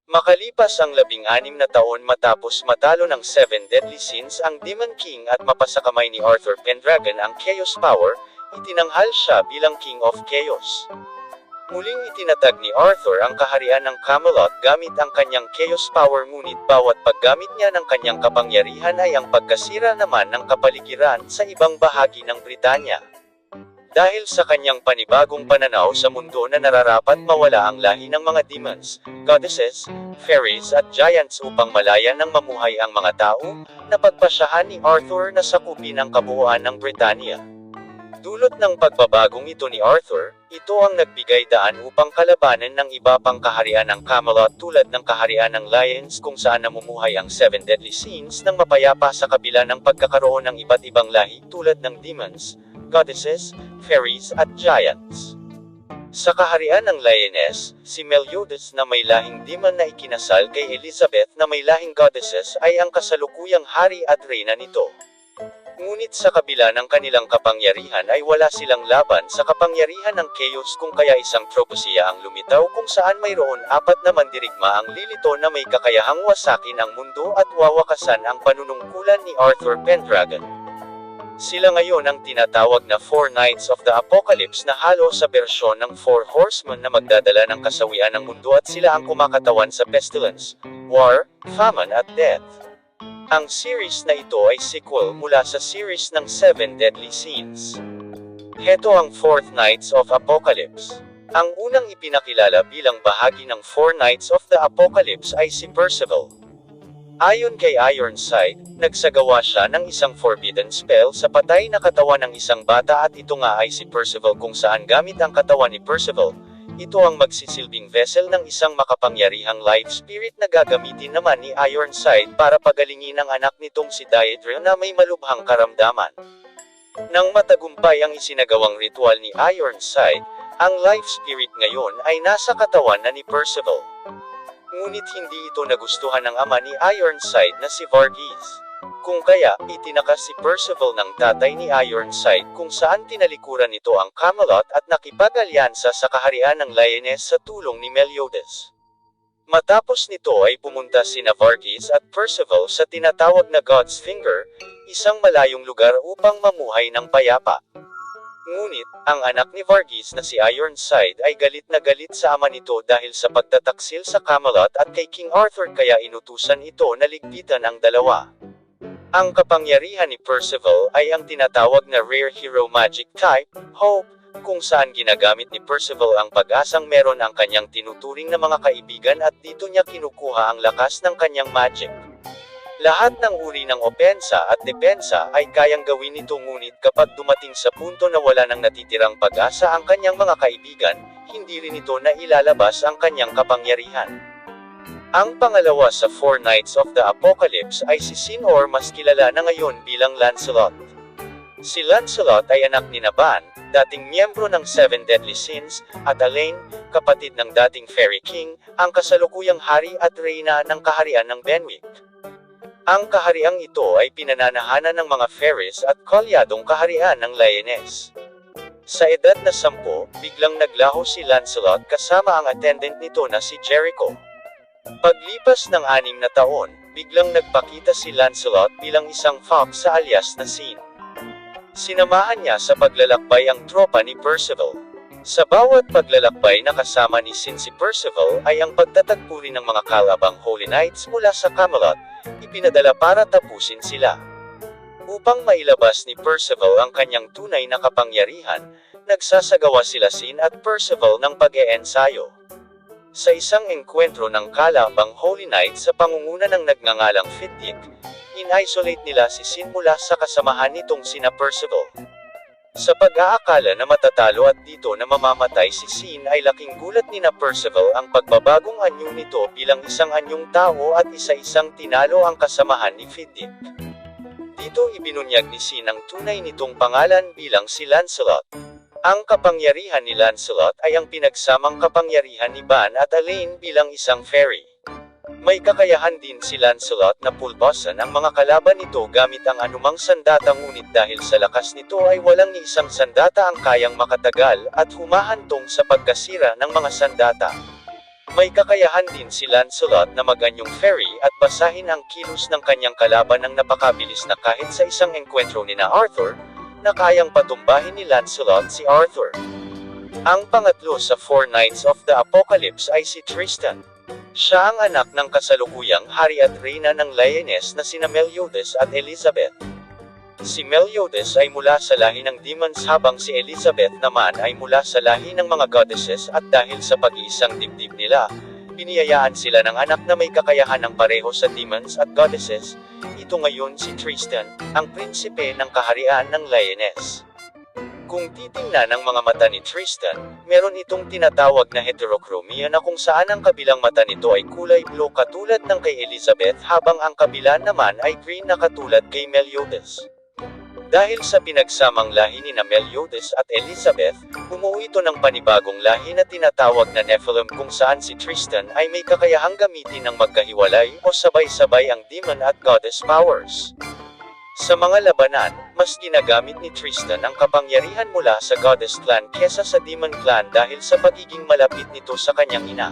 Makalipas ang 16 na taon matapos matalo ng Seven Deadly Sins ang Demon King at mapasakamay ni Arthur Pendragon ang Chaos Power, itinanghal siya bilang King of Chaos. Muling itinatag ni Arthur ang kaharian ng Camelot gamit ang kanyang Chaos Power, ngunit bawat paggamit niya ng kanyang kapangyarihan ay ang pagkasira naman ng kapaligiran sa ibang bahagi ng Britanya. Dahil sa kanyang panibagong pananaw sa mundo na nararapat mawala ang lahi ng mga demons, goddesses, fairies at giants upang malaya ng mamuhay ang mga tao, napagpasyahan ni Arthur na sakupin ang kabuuan ng Britanya. Dulot ng pagbabagong ito ni Arthur, ito ang nagbigay daan upang kalabanan ng iba pang kaharian ng Camelot tulad ng kaharian ng Lions kung saan namumuhay ang Seven Deadly Sins ng mapayapa sa kabila ng pagkakaroon ng iba't ibang lahi tulad ng demons, goddesses, fairies at giants. Sa kaharian ng Lioness, si Meliodas na may lahing demon na ikinasal kay Elizabeth na may lahing goddesses ay ang kasalukuyang hari at reyna nito. Ngunit sa kabila ng kanilang kapangyarihan ay wala silang laban sa kapangyarihan ng Chaos, kung kaya isang tropesya ang lumitaw kung saan mayroon apat na mandirigma ang lilito na may kakayahang wasakin ang mundo at wawakasan ang panunungkulan ni Arthur Pendragon. Sila ngayon ang tinatawag na Four Knights of the Apocalypse na halo sa bersyon ng Four Horsemen na magdadala ng kasawian ng mundo, at sila ang kumakatawan sa pestilence, war, famine at death. Ang series na ito ay sequel mula sa series ng Seven Deadly Sins. Heto ang Fourth Knights of Apocalypse. Ang unang ipinakilala bilang bahagi ng Four Knights of the Apocalypse ay si Percival. Ayon kay Ironside, nagsagawa siya ng isang forbidden spell sa patay na katawan ng isang bata, at ito nga ay si Percival, kung saan gamit ang katawan ni Percival, ito ang magsisilbing vessel ng isang makapangyarihang life spirit na gagamitin naman ni Ironside para pagalingin ang anak nitong si Deirdre na may malubhang karamdaman. Nang matagumpay ang isinagawang ritual ni Ironside, ang life spirit ngayon ay nasa katawan na ni Percival. Ngunit hindi ito nagustuhan ng ama ni Ironside na si Varghese. Kung kaya, itinakas si Percival ng tatay ni Ironside, kung saan tinalikuran nito ang Camelot at nakipag-alyansa sa kaharian ng Lioness sa tulong ni Meliodas. Matapos nito ay pumunta sina Varghese at Percival sa tinatawag na God's Finger, isang malayong lugar upang mamuhay ng payapa. Ngunit, ang anak ni Varghese na si Ironside ay galit na galit sa ama nito dahil sa pagtataksil sa Camelot at kay King Arthur, kaya inutusan ito na ligpitan ang dalawa. Ang kapangyarihan ni Percival ay ang tinatawag na Rare Hero Magic Type, Hope, kung saan ginagamit ni Percival ang pag-asang meron ang kanyang tinuturing na mga kaibigan, at dito niya kinukuha ang lakas ng kanyang magic. Lahat ng uri ng opensa at depensa ay kayang gawin nito, ngunit kapag dumating sa punto na wala nang natitirang pag-asa ang kanyang mga kaibigan, hindi rin ito na ilalabas ang kanyang kapangyarihan. Ang pangalawa sa Four Knights of the Apocalypse ay si Sinor, mas kilala na ngayon bilang Lancelot. Si Lancelot ay anak ni Ban, dating miyembro ng Seven Deadly Sins, at Elaine, kapatid ng dating Fairy King, ang kasalukuyang hari at reyna ng kaharian ng Benwick. Ang kahariang ito ay pinananahanan ng mga fairies at kalyadong kaharian ng Lioness. Sa edad na 10, biglang naglaho si Lancelot kasama ang attendant nito na si Jericho. Paglipas ng 6 na taon, biglang nagpakita si Lancelot bilang isang fox sa alias na Sin. Sinamahan niya sa paglalakbay ang tropa ni Percival. Sa bawat paglalakbay na kasama ni Sin si Percival ay ang pagtatagpo rin ng mga kalabang Holy Knights mula sa Camelot, ipinadala para tapusin sila. Upang mailabas ni Percival ang kanyang tunay na kapangyarihan, nagsasagawa sila Sin at Percival ng pag-eensayo. Sa isang engkwentro ng kalabang Holy Knight sa pangunguna ng nagngangalang Fiddick, in-isolate nila si Sin mula sa kasamahan nitong sina Percival. Sa pag-aakala na matatalo at dito na mamamatay si Sin, ay laking gulat ni na Percival ang pagbabagong anyo nito bilang isang anyong tao, at isa-isang tinalo ang kasamahan ni Fiddick. Dito ibinunyag ni Sin ang tunay nitong pangalan bilang si Lancelot. Ang kapangyarihan ni Lancelot ay ang pinagsamang kapangyarihan ni Ban at Elaine bilang isang fairy. May kakayahan din si Lancelot na pulbosan ang mga kalaban nito gamit ang anumang sandata, ngunit dahil sa lakas nito ay walang ni isang sandata ang kayang makatagal at humahantong sa pagkasira ng mga sandata. May kakayahan din si Lancelot na maganyong fairy at basahin ang kilos ng kanyang kalaban ng napakabilis na kahit sa isang engkwentro ni na Arthur, na kayang patumbahin ni Lancelot si Arthur. Ang pangatlo sa Four Knights of the Apocalypse ay si Tristan. Siya ang anak ng kasalukuyang hari at reyna ng Lyonesse na sina Meliodas at Elizabeth. Si Meliodas ay mula sa lahi ng demons habang si Elizabeth naman ay mula sa lahi ng mga goddesses at dahil sa pag-iisang dibdib nila, biniyayaan sila ng anak na may kakayahan ng pareho sa demons at goddesses. Ito ngayon si Tristan, ang prinsipe ng kaharian ng Lyonesse. Kung titingnan ang mga mata ni Tristan, meron itong tinatawag na heterochromia na kung saan ang kabilang mata nito ay kulay blue katulad ng kay Elizabeth habang ang kabila naman ay green na katulad kay Meliodas. Dahil sa pinagsamang lahi ni na Meliodas at Elizabeth, bumuo ito ng panibagong lahi na tinatawag na Nephilim kung saan si Tristan ay may kakayahang gamitin ng magkahiwalay o sabay-sabay ang demon at goddess powers. Sa mga labanan, mas ginagamit ni Tristan ang kapangyarihan mula sa goddess clan kesa sa demon clan dahil sa pagiging malapit nito sa kanyang ina.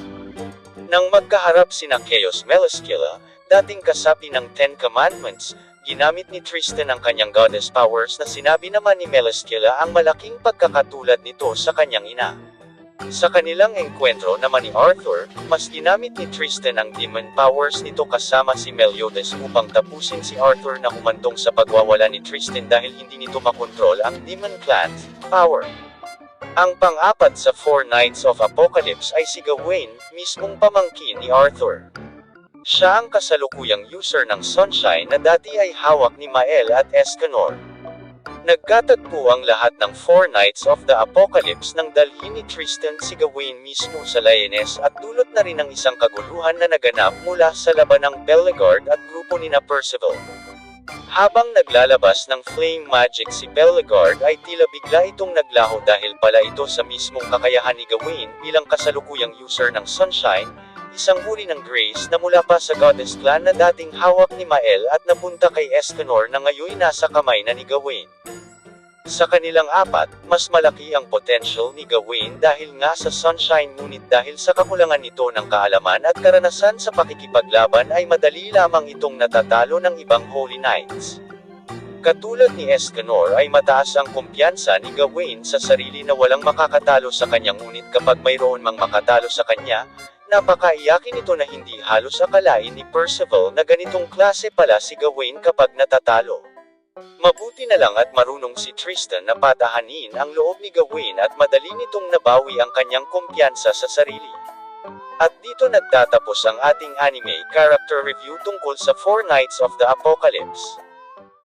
Nang magkaharap sina Chaos Meliscula, dating kasapi ng Ten Commandments, ginamit ni Tristan ang kanyang goddess powers na sinabi naman ni Meliscula ang malaking pagkakatulad nito sa kanyang ina. Sa kanilang engkwentro naman ni Arthur, mas ginamit ni Tristan ang demon powers nito kasama si Meliodas upang tapusin si Arthur na humantong sa pagwawala ni Tristan dahil hindi nito makontrol ang demon clan's power. Ang pang-apat sa Four Knights of Apocalypse ay si Gawain, mismong pamangkin ni Arthur. Siya ang kasalukuyang user ng Sunshine na dati ay hawak ni Mael at Escanor. Nagkatagpo ang lahat ng Four Knights of the Apocalypse nang dalhin ni Tristan si Gawain mismo sa Lyonesse at dulot na rin ang isang kaguluhan na naganap mula sa labanang Bellegarde at grupo ni na Percival. Habang naglalabas ng flame magic si Bellegarde ay tila bigla itong naglaho dahil pala ito sa mismong kakayahan ni Gawain bilang kasalukuyang user ng Sunshine, isang uri ng grace na mula pa sa goddess clan na dating hawak ni Mael at napunta kay Escanor na ngayon nasa kamay na ni Gawain. Sa kanilang apat, mas malaki ang potential ni Gawain dahil nga sa Sunshine ngunit dahil sa kakulangan nito ng kaalaman at karanasan sa pakikipaglaban ay madali lamang itong natatalo ng ibang Holy Knights. Katulad ni Escanor ay mataas ang kumpiyansa ni Gawain sa sarili na walang makakatalo sa kanya ngunit kapag mayroon mang makatalo sa kanya, napakaiyakin ito na hindi halos akalain ni Percival na ganitong klase pala si Gawain kapag natatalo. Mabuti na lang at marunong si Tristan na patahanin ang loob ni Gawain at madali nitong nabawi ang kanyang kumpiyansa sa sarili. At dito nagtatapos ang ating anime character review tungkol sa Four Knights of the Apocalypse.